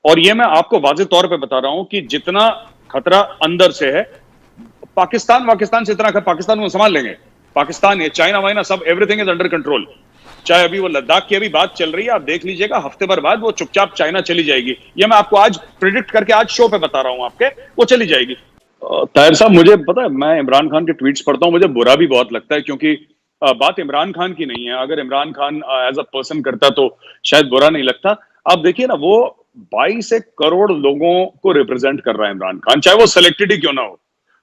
और ये मैं आपको वाज़ेह तौर पे बता रहा हूं कि जितना खतरा अंदर से है, पाकिस्तान से इतना पाकिस्तान को संभाल लेंगे। पाकिस्तान है, चाइना वाइना सब एवरीथिंग इज अंडर कंट्रोल। चाहे अभी वो लद्दाख की अभी बात चल रही है, आप देख लीजिएगा हफ्ते भर बाद वो चुपचाप चाइना चली जाएगी। ये मैं आपको आज प्रिडिक्ट करके आज शो पे बता रहा हूं आपके, वो चली जाएगी। ताहिर साहब, मुझे पता है, मैं इमरान खान के ट्वीट्स पढ़ता हूं, मुझे बुरा भी बहुत लगता है, क्योंकि बात इमरान खान की नहीं है। अगर Imran Khan as a person करता तो शायद बुरा नहीं लगता। आप देखिए ना, वो 22 करोड़ लोगों को रिप्रेजेंट कर रहा है इमरान खान, चाहे वो सिलेक्टेड ही क्यों ना हो।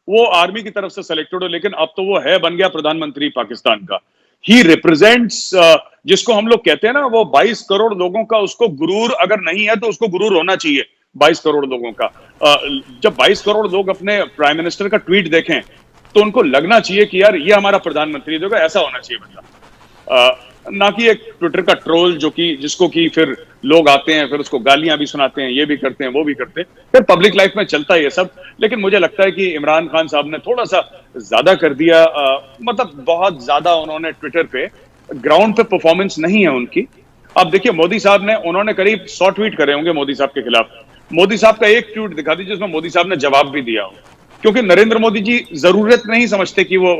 वो आर्मी की तरफ से सिलेक्टेड हो, लेकिन अब तो वो है बन गया प्रधानमंत्री पाकिस्तान का। ही रिप्रेजेंट्स, जिसको हम लोग कहते हैं ना, वो 22 करोड़ लोगों का, उसको गुरूर अगर नहीं है तो उसको गुरूर होना चाहिए 22 करोड़ लोगों का। जब 22 करोड़ लोग अपने प्राइम मिनिस्टर का ट्वीट देखें तो उनको लगना चाहिए कि यार ये हमारा प्रधानमंत्री देखो, ऐसा होना चाहिए बंदा। ना कि एक ट्विटर का ट्रोल जो कि जिसको कि फिर लोग आते हैं, फिर उसको गालियां भी सुनाते हैं, ये भी करते हैं, वो भी करते हैं, फिर पब्लिक लाइफ में चलता है ये सब। लेकिन मुझे लगता है कि इमरान खान साहब ने थोड़ा सा ज्यादा कर दिया, मतलब बहुत ज्यादा उन्होंने ट्विटर पे, ग्राउंड पे परफॉर्मेंस नहीं है उनकी। अब देखिए, मोदी साहब ने, उन्होंने करीब 100 ट्वीट करे होंगे मोदी साहब के खिलाफ। मोदी साहब का एक ट्वीट दिखा दीजिए जिसमें मोदी साहब ने जवाब भी दिया हो, क्योंकि नरेंद्र मोदी जी जरूरत नहीं समझते कि वो,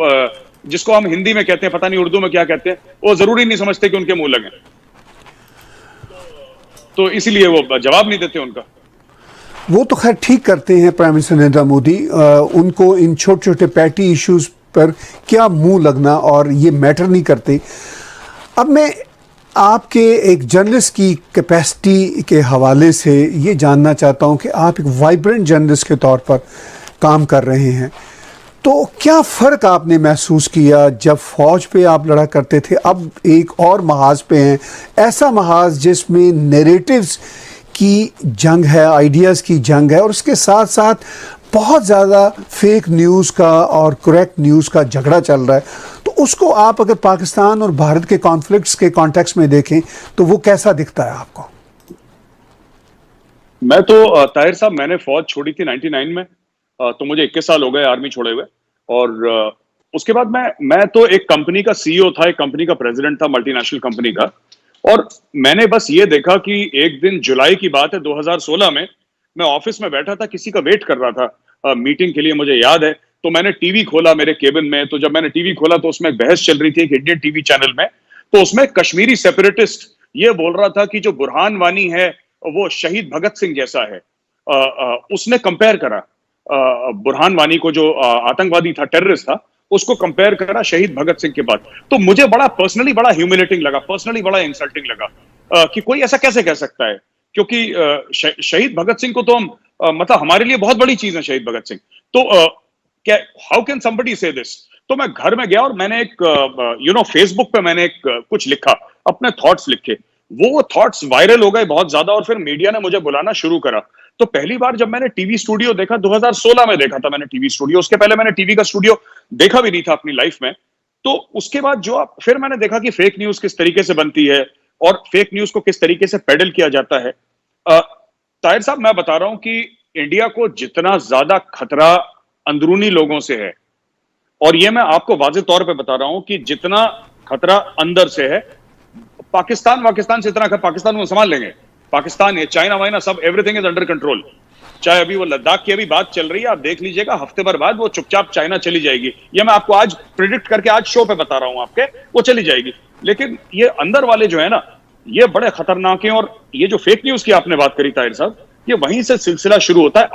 जिसको हम हिंदी में कहते हैं, पता नहीं उर्दू में क्या कहते हैं, वो जरूरी नहीं समझते कि उनके मुंह लगे, तो इसीलिए वो जवाब नहीं देते उनका। वो तो खैर ठीक करते हैं प्राइम मिनिस्टर नरेंद्र मोदी। उनको इन छोटे छोटे पैटी इश्यूज पर क्या मुंह लगना, और ये मैटर नहीं करते। अब मैं आपके एक जर्नलिस्ट की कैपेसिटी के हवाले से ये जानना चाहता हूं कि आप एक वाइब्रेंट जर्नलिस्ट के तौर पर काम कर रहे हैं, तो क्या फ़र्क आपने महसूस किया जब फ़ौज पे आप लड़ा करते थे, अब एक और महाज पे हैं, ऐसा महाज जिसमें नैरेटिव्स की जंग है, आइडियाज़ की जंग है, और उसके साथ साथ बहुत ज़्यादा फेक न्यूज़ का और करेक्ट न्यूज़ का झगड़ा चल रहा है। तो उसको आप अगर पाकिस्तान और भारत के कॉन्फ्लिक्ट्स के कॉन्टेक्स्ट में देखें तो वो कैसा दिखता है आपको? मैं तो ताहिर साहब, मैंने फौज छोड़ी थी 99 में, तो मुझे 21 साल हो गए आर्मी छोड़े हुए। और उसके बाद मैं तो एक कंपनी का सीईओ था, एक कंपनी का प्रेसिडेंट था, मल्टीनेशनल कंपनी का। और मैंने बस ये देखा कि एक दिन जुलाई की बात है 2016 में, मैं ऑफिस में बैठा था, किसी का वेट कर रहा था मीटिंग के लिए, मुझे याद है। तो मैंने टीवी खोला मेरे केबिन में, तो जब मैंने टीवी खोला तो उसमें एक बहस चल रही थी एक इंडियन टीवी चैनल में। तो उसमें कश्मीरी सेपरेटिस्ट ये बोल रहा था कि जो बुरहान वानी है वो शहीद भगत सिंह जैसा है। उसने कंपेयर करा बुरहान वानी को, जो आतंकवादी था, टेररिस्ट था, उसको कंपेयर करा शहीद भगत सिंह के बाद। तो मुझे बड़ा पर्सनली बड़ा ह्यूमिलेटिंग लगा, पर्सनली बड़ा इंसल्टिंग लगा कि कोई ऐसा कैसे कह सकता है, क्योंकि शहीद भगत सिंह को तो हम, मतलब हमारे लिए बहुत बड़ी चीज है शहीद भगत सिंह। तो क्या, हाउ कैन समबडी से दिस? तो मैं घर में गया और मैंने एक फेसबुक पे मैंने एक कुछ लिखा, अपने थॉट्स लिखे। वो थॉट्स वायरल हो गए बहुत ज्यादा, और फिर मीडिया ने मुझे बुलाना शुरू करा। तो पहली बार जब मैंने टीवी स्टूडियो देखा, 2016 में देखा था मैंने टीवी स्टूडियो, उसके पहले मैंने टीवी का स्टूडियो देखा भी नहीं था अपनी लाइफ में। तो उसके बाद फिर मैंने देखा कि फेक न्यूज किस तरीके से बनती है और फेक न्यूज को किस तरीके से पेडल किया जाता है। ताहिर साहब, मैं बता रहा हूं कि इंडिया को जितना ज्यादा खतरा अंदरूनी लोगों से है, और ये मैं आपको वाज़ेह तौर पे बता रहा हूं कि जितना खतरा अंदर से है, पाकिस्तान से इतना पाकिस्तान को संभाल लेंगे। पाकिस्तान है, चाइना वाइना सब एवरीथिंग इज अंडर कंट्रोल। चाहे अभी वो लद्दाख की अभी बात चल रही है, आप देख लीजिएगा हफ्ते भर बाद वो चुपचाप चाइना चली जाएगी। ये मैं आपको आज प्रिडिक्ट करके आज शो पे बता रहा हूं आपके, वो चली जाएगी। लेकिन ये अंदर वाले जो है ना, ये बड़े खतरनाक हैं। और ये जो फेक न्यूज की आपने बात करी ताहिर साहब, ये वहीं से सिलसिला शुरू होता है।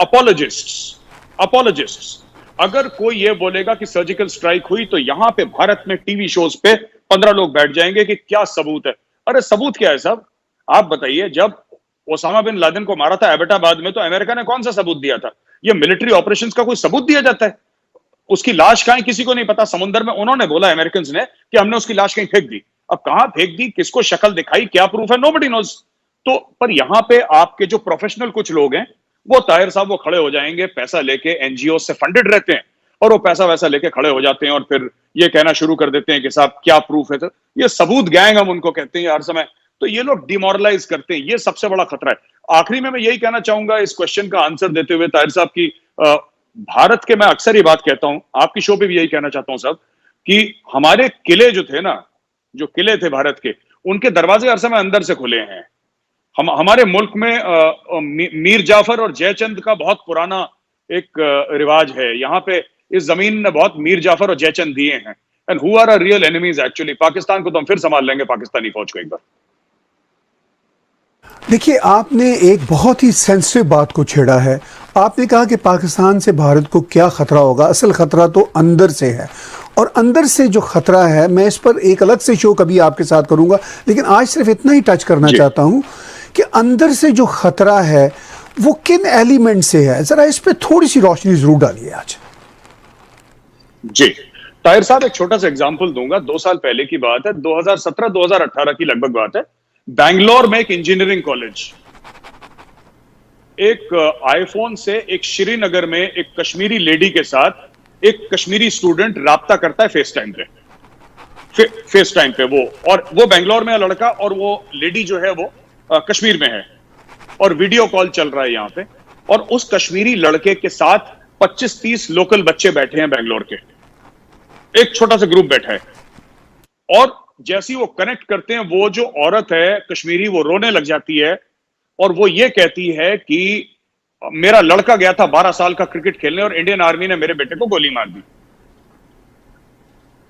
अपोलोजिस्ट्स, अगर कोई ये बोलेगा कि सर्जिकल स्ट्राइक हुई, तो यहां पे भारत में टीवी शोज पे 15 लोग बैठ जाएंगे कि क्या सबूत है। अरे सबूत क्या है साहब? आप बताइए, जब ओसामा बिन लादेन को मारा था एबटाबाद में, तो अमेरिका ने कौन सा सबूत दिया था? ये मिलिट्री ऑपरेशंस का कोई सबूत दिया जाता है? उसकी लाश कहां है किसी को नहीं पता। समुद्र में उन्होंने बोला अमेरिकन ने कि हमने उसकी लाश कहीं फेंक दी। अब कहां फेंक दी, किसको शक्ल दिखाई, क्या प्रूफ है, नोबडी नोज। तो पर यहां पे आपके जो प्रोफेशनल कुछ लोग हैं, वो ताहिर साहब वो खड़े हो जाएंगे, पैसा लेके, एनजीओ से फंडेड रहते हैं, और वो पैसा वैसा लेके खड़े हो जाते हैं और फिर ये कहना शुरू कर देते हैं कि साहब क्या प्रूफ है। तो ये सबूत गैंग हम उनको कहते हैं हर समय। तो ये लोग डिमोरलाइज करते हैं, ये सबसे बड़ा खतरा है। आखिरी में मैं यही कहना चाहूंगा इस क्वेश्चन का आंसर देते हुए ताहिर साहब की, भारत के, मैं अक्सर ये बात कहता हूं, आपकी शो पे भी यही कहना चाहता हूं साहब, कि हमारे किले जो थे ना, जो किले थे भारत के, उनके दरवाजे हर समय अंदर से खुले हैं। हमारे मुल्क में मीर जाफर और जयचंद का बहुत पुराना एक रिवाज है। यहाँ पे इस जमीन ने बहुत मीर जाफर और जयचंद दिए हैं। And who are our real enemies actually? Pakistan को तो हम फिर संभाल लेंगे, पाकिस्तानी फौज को एक बार। देखिए, आपने एक बहुत ही सेंसिटिव बात को छेड़ा है। आपने कहा कि पाकिस्तान से भारत को क्या खतरा होगा। असल खतरा तो अंदर से है, और अंदर से जो खतरा है, मैं इस पर एक अलग से शो कभी आपके साथ करूंगा, लेकिन आज सिर्फ इतना ही टच करना चाहता हूं कि अंदर से जो खतरा है वो किन एलिमेंट से है। जरा इस पर थोड़ी सी रोशनी जरूर डालिए आज। जी ताहिर साहब, एक छोटा सा एग्जांपल दूंगा। 2 साल पहले की बात है, 2017-2018 की लगभग बात है। बैंगलोर में एक इंजीनियरिंग कॉलेज, एक आईफोन से एक श्रीनगर में एक कश्मीरी लेडी के साथ एक कश्मीरी स्टूडेंट राब्ता करता है फेस टाइम पे वो बैंगलोर में है लड़का, और वो लेडी जो है वो कश्मीर में है, और वीडियो कॉल चल रहा है यहाँ पे। और उस कश्मीरी लड़के के साथ 25-30 लोकल बच्चे बैठे हैं बैंगलोर के, एक छोटा सा ग्रुप बैठा है। और जैसे ही वो कनेक्ट करते हैं, वो जो औरत है कश्मीरी वो रोने लग जाती है, और वो ये कहती है कि मेरा लड़का गया था 12 साल का क्रिकेट खेलने और इंडियन आर्मी ने मेरे बेटे को गोली मार दी।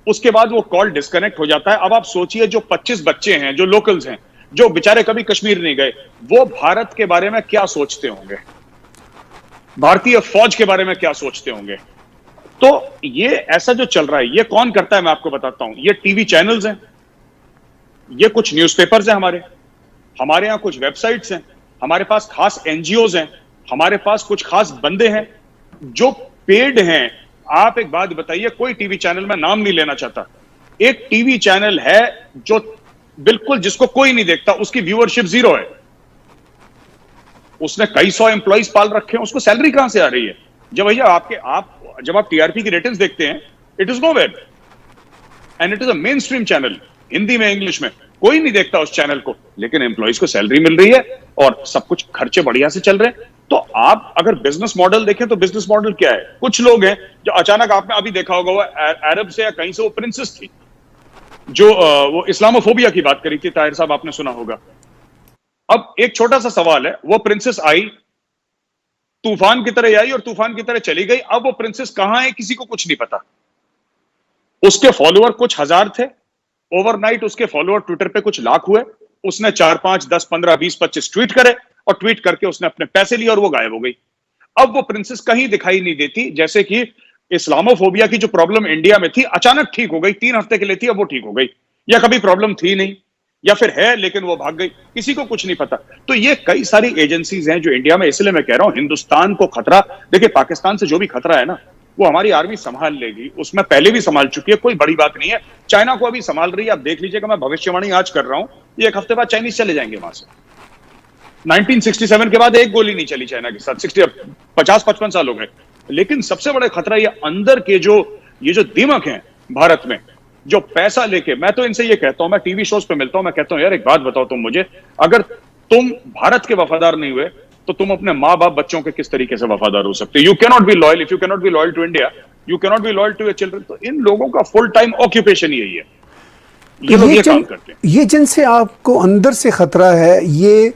उसके बाद वो कॉल डिस्कनेक्ट हो जाता है। अब आप सोचिए, जो 25 बच्चे हैं, जो लोकल्स हैं, जो बेचारे कभी कश्मीर नहीं गए, वो भारत के बारे में क्या सोचते होंगे, भारतीय फौज के बारे में क्या सोचते होंगे। तो ये ऐसा जो चल रहा है, ये कौन करता है मैं आपको बताता हूं। ये टीवी चैनल्स हैं, ये कुछ न्यूज़पेपर्स हैं, हमारे यहां कुछ वेबसाइट्स हैं, हमारे पास खास एनजीओज हैं, हमारे पास कुछ खास बंदे हैं जो पेड हैं। आप एक बात बताइए, कोई टीवी चैनल में नाम नहीं लेना चाहता, एक टीवी चैनल है जो बिल्कुल जिसको कोई नहीं देखता, उसकी व्यूअरशिप 0 है, उसने कई 100 एम्प्लॉइज पाल रखे हैं, उसको सैलरी कहां से आ रही है? जब भैया जब आप टीआरपी की रेटिंग्स देखते हैं, it is nowhere, and it is a main stream channel, Hindi में, इंग्लिश में, कोई नहीं देखता उस चैनल को, लेकिन एम्प्लॉइज को सैलरी मिल रही है और सब कुछ खर्चे बढ़िया से चल रहे हैं। तो आप अगर बिजनेस मॉडल देखें तो बिजनेस मॉडल क्या है? कुछ लोग हैं जो अचानक, आपने अभी देखा होगा, वो अरब से या कहीं से वो प्रिंसेस थी जो वो इस्लामोफोबिया की बात करी थी, ताहिर साहब आपने सुना होगा। अब एक छोटा सा सवाल है, वो प्रिंसेस आई, तूफान की तरह आई और तूफान की तरह चली गई। अब वो प्रिंसेस कहां है किसी को कुछ नहीं पता। उसके फॉलोअर कुछ हजार थे, ओवरनाइट उसके फॉलोअर ट्विटर पे कुछ लाख हुए, उसने 4, 5, 10, 15, 20, 25 ट्वीट करे, और ट्वीट करके उसने अपने पैसे लिए और वो गायब हो गई। अब वो प्रिंसेस कहीं दिखाई नहीं देती। जैसे कि इस्लामोफोबिया की जो प्रॉब्लम इंडिया में थी, अचानक ठीक हो गई, 3 हफ्ते के लिए थी, अब वो ठीक हो गई, या कभी प्रॉब्लम थी नहीं, या फिर है लेकिन वो भाग गई, किसी को कुछ नहीं पता। तो ये कई सारी एजेंसीज हैं जो इंडिया में, इसलिए मैं कह रहा हूं हिंदुस्तान को खतरा, देखिए पाकिस्तान से जो भी खतरा है ना, वो हमारी आर्मी संभाल लेगी, उसमें पहले भी संभाल चुकी है, कोई बड़ी बात नहीं है। चाइना को अभी संभाल रही है, आप देख लीजिएगा, मैं भविष्यवाणी आज कर रहा हूं, ये 1 हफ्ते बाद चाइनीज चले जाएंगे वहां से। 1967 के बाद एक गोली नहीं चली चाइना के साथ, 50-55 साल हो गए। लेकिन सबसे बड़ा खतरा ये अंदर के ये जो दिमाग हैं भारत में, जो पैसा लेके, मैं तो इनसे ये कहता हूं, मैं टीवी शोज पे मिलता हूं, मैं कहता हूं यार एक बात बताओ तुम मुझे, अगर तुम भारत के वफादार नहीं हुए तो तुम अपने माँ बाप बच्चों के किस तरीके से वफादार हो सकते हो? You cannot be loyal, if you cannot be loyal to India, you cannot be loyal to your children. तो इन लोगों का फुल टाइम ऑक्यूपेशन यही है, ये लोग ये काम करते हैं। ये जिनसे आपको अंदर से खतरा है, ये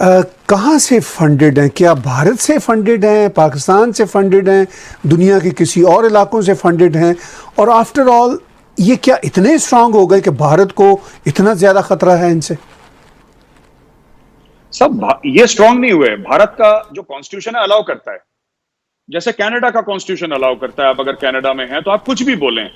कहाँ से फंडेड हैं? क्या भारत से फंडेड हैं, पाकिस्तान से फंडेड हैं, दुनिया के किसी और इलाकों से फंडेड हैं? और आफ्टर ऑल ये क्या इतने स्ट्रांग हो गए कि भारत को इतना ज्यादा खतरा है इनसे? सब ये स्ट्रांग नहीं हुए। भारत का जो कॉन्स्टिट्यूशन है अलाउ करता है, जैसे कनाडा का कॉन्स्टिट्यूशन अलाउ करता है, आप अगर कनाडा में हैं तो आप कुछ भी बोलें,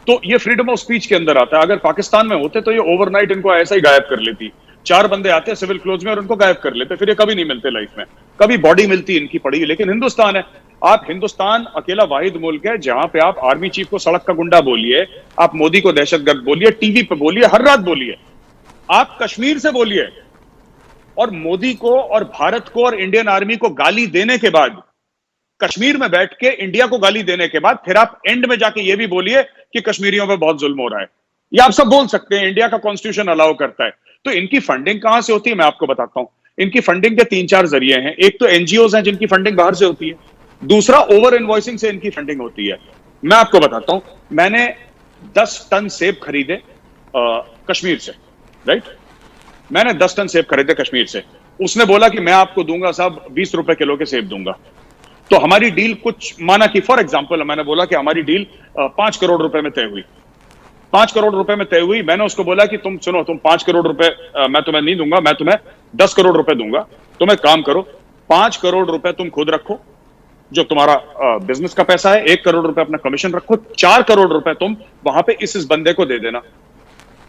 तो ये फ्रीडम ऑफ स्पीच के अंदर आता है। अगर पाकिस्तान में होते तो ये ओवरनाइट इनको ऐसा ही गायब कर लेती। 4 बंदे आते हैं सिविल क्लोज में और उनको गायब कर लेते, फिर ये कभी नहीं मिलते लाइफ में, कभी बॉडी मिलती इनकी पड़ी हुई। लेकिन हिंदुस्तान है, आप हिंदुस्तान अकेला वाहिद मुल्क है जहां पे आप आर्मी चीफ को सड़क का गुंडा बोलिए, आप मोदी को दहशतगर्द बोलिए, टीवी पे बोलिए, हर रात बोलिए, आप कश्मीर से बोलिए, और मोदी को और भारत को और इंडियन आर्मी को गाली देने के बाद, कश्मीर में बैठ के इंडिया को गाली देने के बाद, फिर आप एंड में जाके ये भी बोलिए कि कश्मीरियों पे बहुत जुल्म हो रहा है। ये आप सब बोल सकते हैं, इंडिया का कॉन्स्टिट्यूशन अलाउ करता है। तो इनकी फंडिंग कहां से होती है मैं आपको बताता हूं। इनकी फंडिंग के 3-4 जरिए हैं। एक तो एनजीओज हैं जिनकी फंडिंग बाहर से होती है, दूसरा ओवर इनवॉइसिंग से इनकी फंडिंग होती है। मैं आपको बताता हूं, मैंने 10 टन सेब खरीदे कश्मीर से, राइट? मैंने 10 टन सेब खरीदे कश्मीर से, उसने बोला कि मैं आपको दूंगा साहब 20 रुपए किलो के सेब दूंगा। तो हमारी डील कुछ माना कि फॉर एग्जाम्पल मैंने बोला कि हमारी डील 5 करोड़ रुपए में तय हुई, 5 करोड़ रुपए में तय हुई। मैंने उसको बोला कि तुम सुनो, तुम 5 करोड़ रुपए मैं तुम्हें नहीं दूंगा, मैं तुम्हें 10 करोड़ रुपए दूंगा। तुम एक काम करो, 5 करोड़ रुपए तुम खुद रखो जो तुम्हारा बिजनेस का पैसा है, 1 करोड़ रुपए अपना कमीशन रखो, 4 करोड़ रुपए तुम वहां पे इस बंदे को दे देना।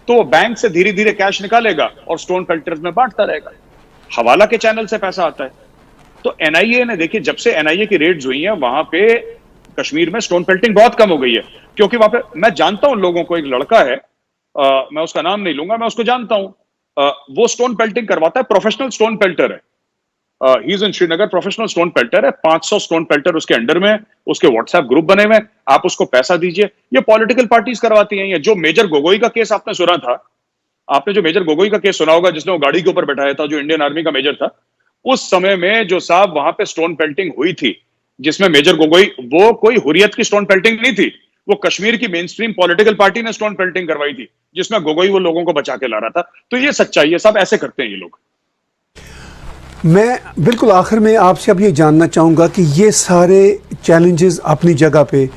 तो वो बैंक से धीरे धीरे कैश निकालेगा और स्टोन पेल्टर्स में बांटता रहेगा। हवाला के चैनल से पैसा आता है। तो एनआईए ने, देखिए, जब से एनआईए की रेड्स हुई हैं वहां पे कश्मीर में स्टोन पेल्टिंग बहुत कम हो गई है, क्योंकि वहां पे मैं जानता हूं लोगों को। एक लड़का है, मैं उसका नाम नहीं लूंगा, मैं उसको जानता हूं, वो स्टोन पेल्टिंग करवाता है, प्रोफेशनल स्टोन पेल्टर है। He is in Srinagar, professional stone पेल्टर है, 500 स्टोन पेल्टर उसके अंडर में, उसके व्हाट्सएप ग्रुप बने हुए। आप उसको पैसा दीजिए। ये पॉलिटिकल पार्टीज करवाती हैं। ये जो मेजर गोगोई का केस आपने सुना था, आपने जो मेजर गोगोई का केस सुना होगा, जिसने वो गाड़ी के ऊपर बैठाया था, जो इंडियन आर्मी का मेजर था, उस समय में जो साहब वहां पे स्टोन पेल्टिंग हुई थी, जिसमें मेजर गोगोई, वो कोई हुर्रियत की स्टोन पेल्टिंग नहीं थी, वो कश्मीर की मेन स्ट्रीम पॉलिटिकल पार्टी ने स्टोन पेल्टिंग करवाई थी, जिसमें गोगोई वो लोगों को बचा के ला रहा था। तो ये सच्चाई है, सब ऐसे करते हैं ये लोग। मैं बिल्कुल आखिर में आपसे अब ये जानना चाहूँगा कि ये सारे चैलेंजेस अपनी जगह पे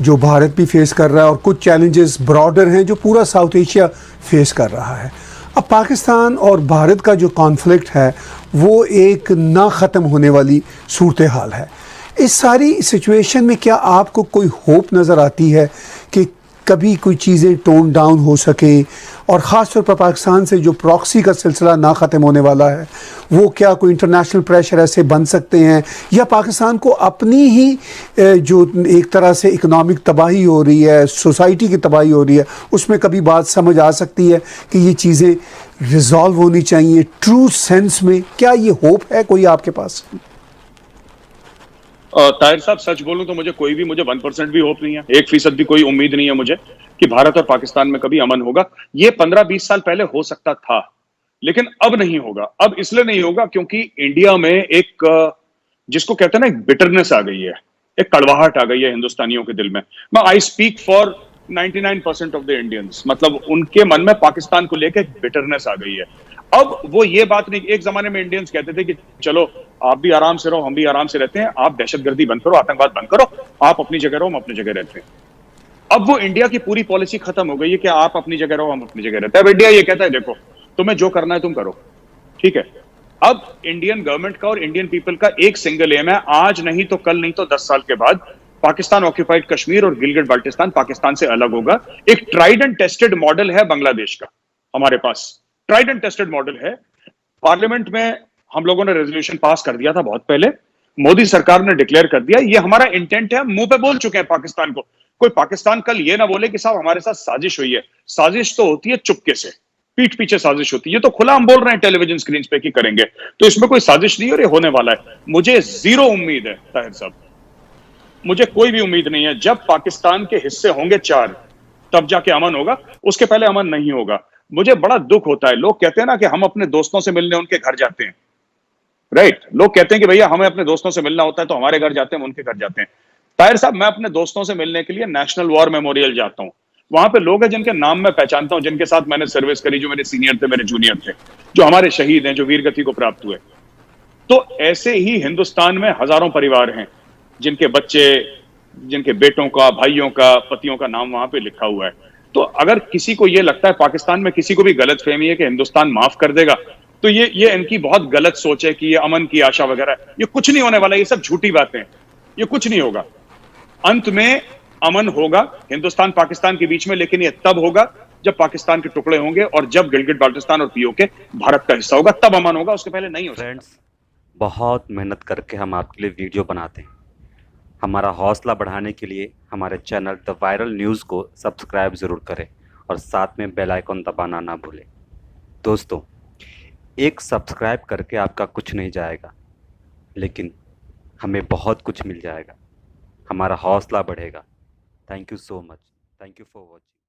जो भारत भी फेस कर रहा है और कुछ चैलेंजेस ब्रॉडर हैं जो पूरा साउथ एशिया फेस कर रहा है। अब पाकिस्तान और भारत का जो कॉन्फ्लिक्ट है वो एक ना ख़त्म होने वाली सूरत हाल है। इस सारी सिचुएशन में क्या आपको कोई होप नज़र आती है कि कभी कोई चीज़ें टोन डाउन हो सके, और ख़ास तौर पर पाकिस्तान से जो प्रॉक्सी का सिलसिला ना ख़त्म होने वाला है, वो क्या कोई इंटरनेशनल प्रेशर ऐसे बन सकते हैं, या पाकिस्तान को अपनी ही जो एक तरह से इकोनॉमिक तबाही हो रही है, सोसाइटी की तबाही हो रही है, उसमें कभी बात समझ आ सकती है कि ये चीज़ें रिजॉल्व होनी चाहिए ट्रू सेंस में? क्या ये होप है कोई आपके पास? ताहिर साहब, सच बोलूं तो मुझे 1% भी होप नहीं है, 1% भी कोई उम्मीद नहीं है मुझे कि भारत और पाकिस्तान में कभी अमन होगा। ये 15-20 साल पहले हो सकता था, लेकिन अब नहीं होगा। अब इसलिए नहीं होगा क्योंकि इंडिया में एक जिसको कहते हैं ना, एक बिटरनेस आ गई है, एक कड़वाहट आ गई है हिंदुस्तानियों के दिल में। मैं I speak for 99% of the Indians, मतलब उनके मन में पाकिस्तान को लेकर एक बिटरनेस आ गई है। अब वो ये बात नहीं, एक जमाने में इंडियंस कहते थे कि चलो आप भी आराम से रहो, हम भी आराम से रहते हैं, आप दहशतगर्दी बंद करो, आतंकवाद बंद करो, आप अपनी जगह रहो, हम अपनी जगह रहते हैं। अब वो इंडिया की पूरी पॉलिसी खत्म हो गई है कि आप अपनी जगह रहो, हम अपनी जगह रहते हैं। अब इंडिया ये कहता है देखो, तुम्हें जो करना है तुम करो, ठीक है। अब इंडियन गवर्नमेंट का और इंडियन पीपल का एक सिंगल एम है, आज नहीं तो कल, नहीं तो 10 साल के बाद पाकिस्तान ऑक्यूपाइड कश्मीर और गिलगिट बाल्टिस्तान पाकिस्तान से अलग होगा। एक ट्राइड एंड टेस्टेड मॉडल है बांग्लादेश का हमारे पास, ट्राइड एंड टेस्टेड मॉडल है। पार्लियामेंट में हम लोगों ने रेजोल्यूशन पास कर दिया था बहुत पहले, मोदी सरकार ने डिक्लेयर कर दिया, ये हमारा इंटेंट है, हम मुंह पे बोल चुके हैं पाकिस्तान को। कोई पाकिस्तान कल ये ना बोले कि साहब हमारे साथ साजिश हुई है। साजिश तो होती है चुपके से, पीठ पीछे साजिश होती है। तो खुला हम बोल रहे हैं टेलीविजन स्क्रीन पे कि करेंगे, तो इसमें कोई साजिश नहीं, और ये होने वाला है। मुझे जीरो उम्मीद है ताहिर साहब, मुझे कोई भी उम्मीद नहीं है। जब पाकिस्तान के हिस्से होंगे 4, तब जाके अमन होगा, उसके पहले अमन नहीं होगा। मुझे बड़ा दुख होता है, लोग कहते हैं ना कि हम अपने दोस्तों से मिलने उनके घर जाते हैं, राइट? लोग कहते हैं कि भैया हमें अपने दोस्तों से मिलना होता है तो हमारे घर जाते हैं, हम उनके घर जाते हैं। ताहिर साहब, मैं अपने दोस्तों से मिलने के लिए नेशनल वॉर मेमोरियल जाता हूं। वहां पे लोग हैं जिनके नाम मैं पहचानता हूं, जिनके साथ मैंने सर्विस करी, जो मेरे सीनियर थे, मेरे जूनियर थे, जो हमारे शहीद हैं, जो वीरगति को प्राप्त हुए। तो ऐसे ही हिंदुस्तान में हजारों परिवार हैं जिनके बच्चे, जिनके बेटों का, भाइयों का, पतियों का नाम वहां पे लिखा हुआ है। तो अगर किसी को ये लगता है, पाकिस्तान में किसी को भी गलतफहमी है कि हिंदुस्तान माफ कर देगा, तो ये इनकी बहुत गलत सोच है कि ये अमन की आशा वगैरह, ये कुछ नहीं होने वाला, ये सब झूठी बातें हैं, ये कुछ नहीं होगा। अंत में अमन होगा हिंदुस्तान पाकिस्तान के बीच में, लेकिन ये तब होगा जब पाकिस्तान के टुकड़े होंगे और जब गिलगिट बाल्टिस्तान और पीओके भारत का हिस्सा होगा, तब अमन होगा, उसके पहले नहीं हो सकता। फ्रेंड्स, बहुत मेहनत करके हम आपके लिए वीडियो बनाते हैं। हमारा हौसला बढ़ाने के लिए हमारे चैनल द वायरल न्यूज़ को सब्सक्राइब ज़रूर करें और साथ में बेल आइकन दबाना ना भूलें। दोस्तों, एक सब्सक्राइब करके आपका कुछ नहीं जाएगा, लेकिन हमें बहुत कुछ मिल जाएगा, हमारा हौसला बढ़ेगा। Thank you so much. Thank you for watching.